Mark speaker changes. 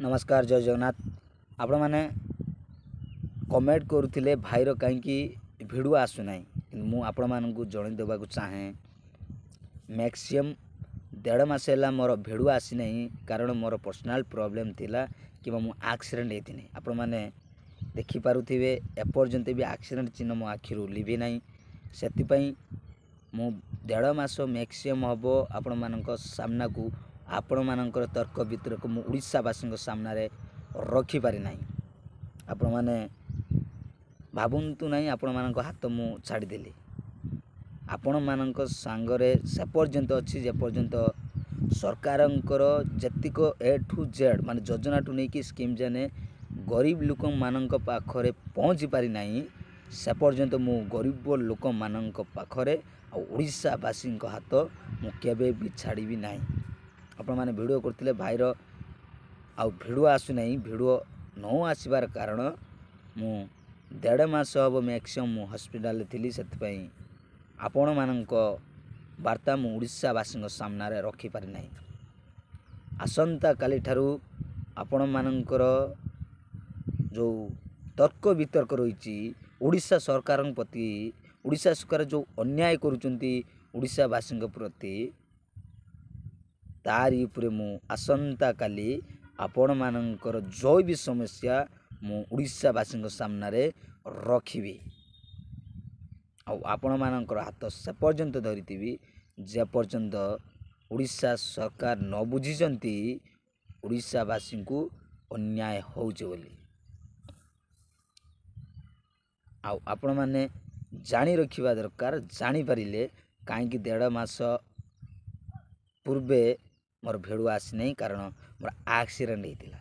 Speaker 1: नमस्कार जय जगन्नाथ आपण मैंने कमेंट करुले भाईर कहीं भिडियो आसुना मु आपण मानक जन देवा चाहे मैक्सिमम 1.5 मास है मोर भिडियो आसी ना कारण मोर पर्सनाल प्रॉब्लम थिला कि मु एक्सीडेंट होती आपण मैंने देखिपे एपर्यंत भी एक्सीडेंट चिन्ह मो आखिरू लिभि ना से मु 1.5 मास मैक्सिमम हम आपण मान सामना को आपण मानकर तर्क वितर्क मु ओडिशावासी सामने रखिपारि ना आपण मैंने भावतु ना आपण मान हाथ मु छाड़देली आपण मान सांगरे से पर्यंत अच्छी जे पर्यंत सरकारंकर जेतिक ए टू जेड मान योजना टू नहीं स्कीम जाने गरीब लोक मान पाखरे पहुँची पारि ना से पर्यंत मु गरीब लोक मान पाखरे ओडिशावासी हाथ मु केबे भी छाड़ी ना आपण मैंने भिडियो करते भाईर भिडियो आसुना भिडियो न आसबार कारण मु 1.5 मास हम मैक्सिमम हॉस्पिटल थी से आपण मानक वार्ता मु ओडिशावासी सामने रखिपारि ना आसंता काली ठारू आपण मानकर जो तर्क वितर्क रही ओडिशा सरकार प्रति ओडिशा सरकार जो अन्याय करुचंती ओडिशावासी प्रति तारी उपरे मु आसंता काली आपण मानकर जो भी समस्या मु ओडिशावासी सामने रखिबी आपण मानकर हाथ से पर्यंत धरिथिबी जे पर्यंत ओडिशा सरकार न बुझिचंती ओडिशावासी को अन्याय होउचे बोली आपण माने जानी रखिबा दरकार जानी पारिले काहे 1.5 मास पूर्वे मोर भिडियो आसी नहीं कारण मोर एक्सीडेंट होता